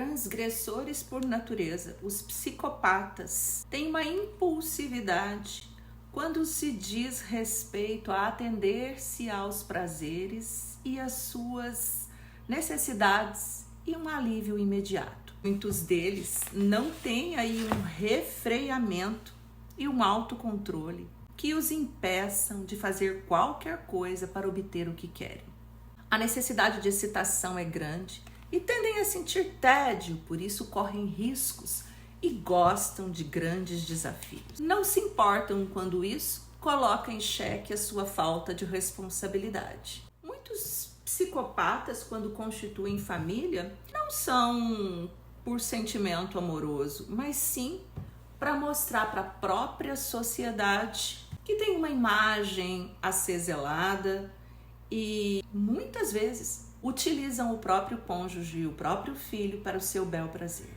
transgressores por natureza, os psicopatas, têm uma impulsividade quando se diz respeito a atender-se aos prazeres e às suas necessidades e um alívio imediato. Muitos deles não têm aí um refreamento e um autocontrole que os impeçam de fazer qualquer coisa para obter o que querem. A necessidade de excitação é grande e tendem a sentir tédio, por isso correm riscos e gostam de grandes desafios. Não se importam quando isso coloca em xeque a sua falta de responsabilidade. Muitos psicopatas, quando constituem família, não são por sentimento amoroso, mas sim para mostrar para a própria sociedade que tem uma imagem a ser zelada e muitas vezes utilizam o próprio cônjuge e o próprio filho para o seu bel prazer.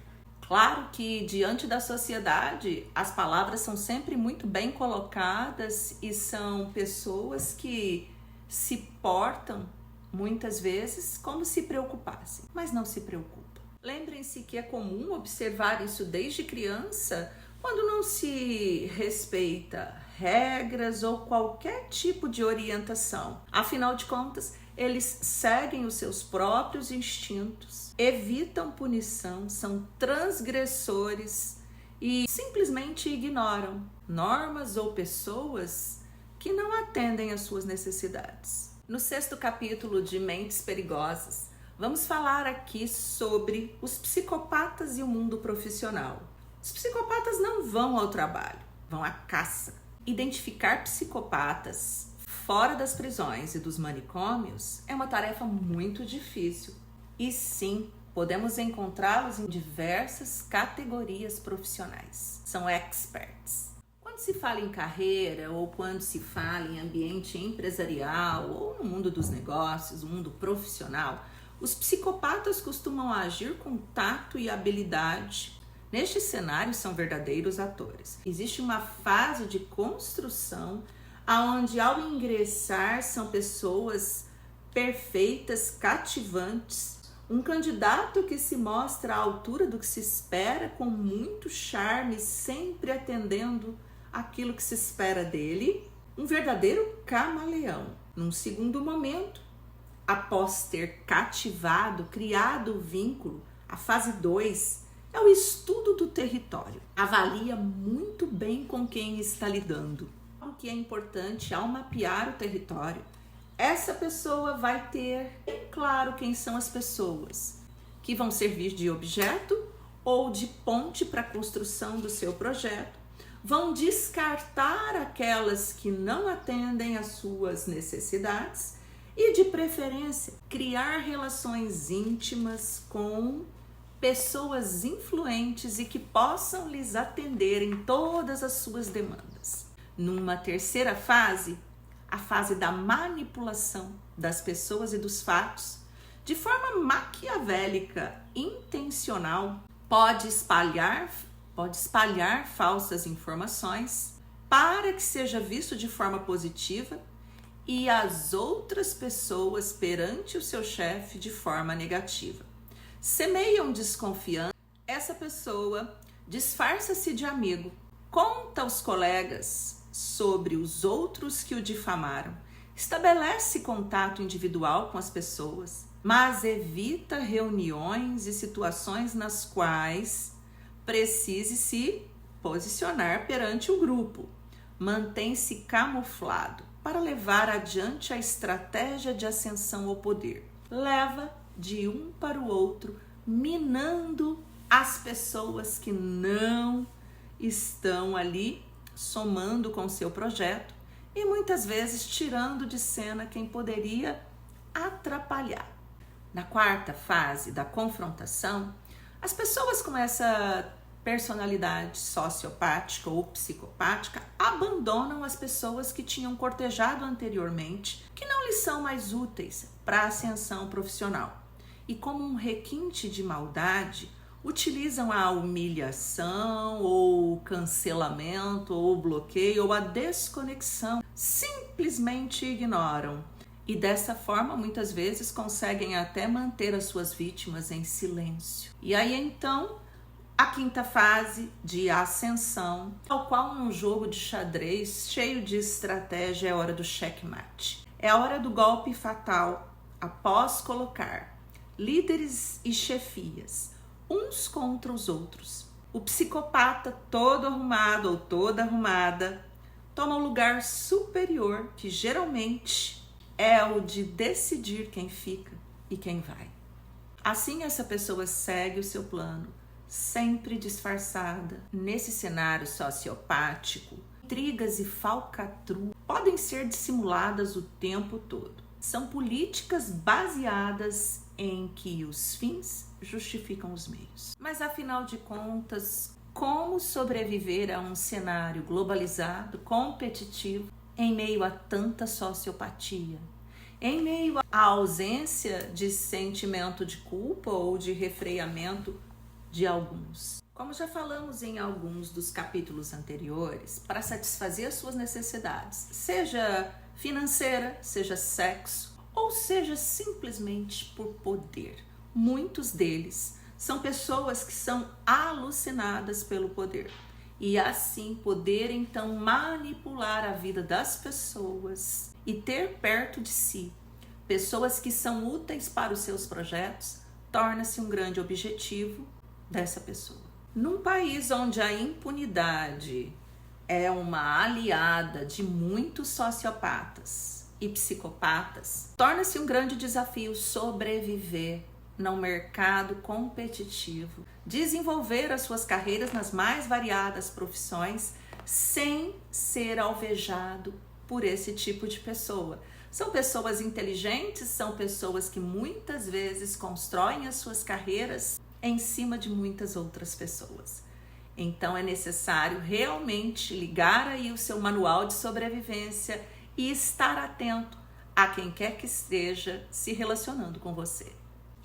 Claro que diante da sociedade as palavras são sempre muito bem colocadas e são pessoas que se portam muitas vezes como se preocupassem, mas não se preocupam. Lembrem-se que é comum observar isso desde criança quando não se respeita regras ou qualquer tipo de orientação. Afinal de contas, eles seguem os seus próprios instintos, evitam punição, são transgressores e simplesmente ignoram normas ou pessoas que não atendem às suas necessidades. No 6º capítulo de Mentes Perigosas, vamos falar aqui sobre os psicopatas e o mundo profissional. Os psicopatas não vão ao trabalho, vão à caça. Identificar psicopatas fora das prisões e dos manicômios é uma tarefa muito difícil. E sim, podemos encontrá-los em diversas categorias profissionais. São experts. Quando se fala em carreira ou quando se fala em ambiente empresarial ou no mundo dos negócios, no mundo profissional, os psicopatas costumam agir com tato e habilidade. Neste cenário são verdadeiros atores. Existe uma fase de construção onde ao ingressar são pessoas perfeitas, cativantes, um candidato que se mostra à altura do que se espera, com muito charme, sempre atendendo aquilo que se espera dele, um verdadeiro camaleão. Num segundo momento, após ter cativado, criado o vínculo, a fase 2 é o estudo do território. Avalia muito bem com quem está lidando. O que é importante ao mapear o território, essa pessoa vai ter bem claro quem são as pessoas que vão servir de objeto ou de ponte para a construção do seu projeto, vão descartar aquelas que não atendem às suas necessidades e, de preferência, criar relações íntimas com pessoas influentes e que possam lhes atender em todas as suas demandas. Numa terceira fase, a fase da manipulação das pessoas e dos fatos, de forma maquiavélica, intencional, pode espalhar falsas informações para que seja visto de forma positiva e as outras pessoas perante o seu chefe de forma negativa. Semeiam desconfiança, essa pessoa disfarça-se de amigo, conta aos colegas sobre os outros que o difamaram, estabelece contato individual com as pessoas, mas evita reuniões e situações nas quais precise se posicionar perante o grupo. Mantém-se camuflado para levar adiante a estratégia de ascensão ao poder. Leva de um para o outro, minando as pessoas que não estão ali somando com o seu projeto e muitas vezes tirando de cena quem poderia atrapalhar. Na quarta fase da confrontação, as pessoas com essa personalidade sociopática ou psicopática abandonam as pessoas que tinham cortejado anteriormente, que não lhes são mais úteis para a ascensão profissional. E como um requinte de maldade, utilizam a humilhação ou o cancelamento ou o bloqueio ou a desconexão. Simplesmente ignoram E dessa forma, muitas vezes, conseguem até manter as suas vítimas em silêncio. E aí, então, a quinta fase de ascensão, tal qual num jogo de xadrez cheio de estratégia, é a hora do checkmate. É a hora do golpe fatal, após colocar líderes e chefias uns contra os outros. O psicopata, todo arrumado ou toda arrumada, toma um lugar superior, que geralmente é o de decidir quem fica e quem vai. Assim, essa pessoa segue o seu plano, sempre disfarçada. Nesse cenário sociopático, intrigas e falcatrua podem ser dissimuladas o tempo todo. São políticas baseadas em que os fins justificam os meios. Mas, afinal de contas, como sobreviver a um cenário globalizado, competitivo, em meio a tanta sociopatia, em meio à ausência de sentimento de culpa ou de refreamento de alguns? Como já falamos em alguns dos capítulos anteriores, para satisfazer as suas necessidades, seja financeira, seja sexo, ou seja simplesmente por poder, muitos deles são pessoas que são alucinadas pelo poder. E assim poder então manipular a vida das pessoas e ter perto de si pessoas que são úteis para os seus projetos, torna-se um grande objetivo dessa pessoa. Num país onde a impunidade é uma aliada de muitos sociopatas e psicopatas, torna-se um grande desafio sobreviver no mercado competitivo, desenvolver as suas carreiras nas mais variadas profissões sem ser alvejado por esse tipo de pessoa. São pessoas inteligentes, são pessoas que muitas vezes constroem as suas carreiras em cima de muitas outras pessoas. Então é necessário realmente ligar aí o seu manual de sobrevivência e estar atento a quem quer que esteja se relacionando com você.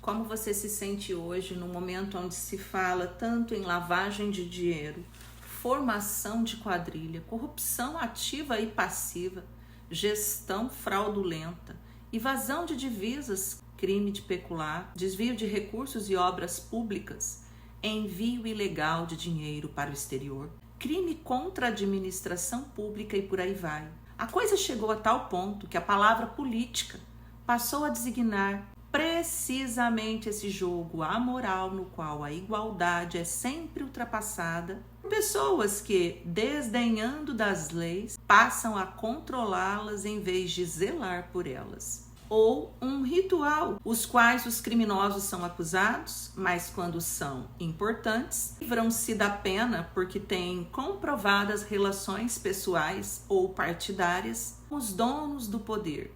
Como você se sente hoje no momento onde se fala tanto em lavagem de dinheiro, formação de quadrilha, corrupção ativa e passiva, gestão fraudulenta, evasão de divisas, crime de pecular, desvio de recursos e obras públicas, envio ilegal de dinheiro para o exterior, crime contra a administração pública e por aí vai. A coisa chegou a tal ponto que a palavra política passou a designar precisamente esse jogo amoral no qual a igualdade é sempre ultrapassada por pessoas que, desdenhando das leis, passam a controlá-las em vez de zelar por elas. Ou um ritual, os quais os criminosos são acusados, mas quando são importantes, livram-se da pena porque têm comprovadas relações pessoais ou partidárias com os donos do poder.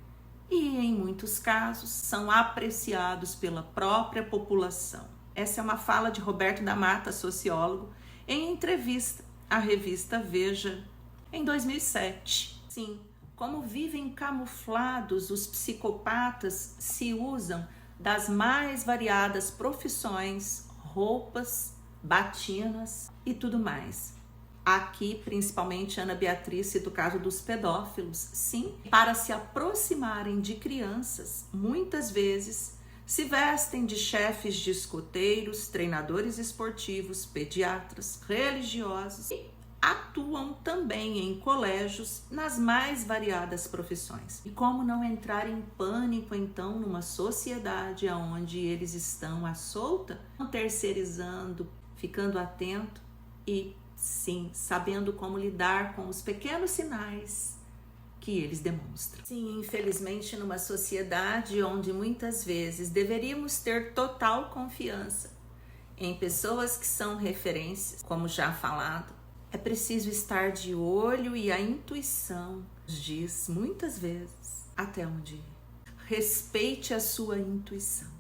E, em muitos casos, são apreciados pela própria população. Essa é uma fala de Roberto da Mata, sociólogo, em entrevista à revista Veja, em 2007. Sim, como vivem camuflados, os psicopatas se usam das mais variadas profissões, roupas, batinas e tudo mais. Aqui, principalmente, Ana Beatriz cita o caso dos pedófilos. Sim, para se aproximarem de crianças, muitas vezes se vestem de chefes de escoteiros, treinadores esportivos, pediatras, religiosos e atuam também em colégios nas mais variadas profissões. E como não entrar em pânico, então, numa sociedade onde eles estão à solta, terceirizando, ficando atento e sim, sabendo como lidar com os pequenos sinais que eles demonstram. Sim, infelizmente, numa sociedade onde muitas vezes deveríamos ter total confiança em pessoas que são referências, como já falado, é preciso estar de olho e a intuição diz muitas vezes até onde ir. Respeite a sua intuição.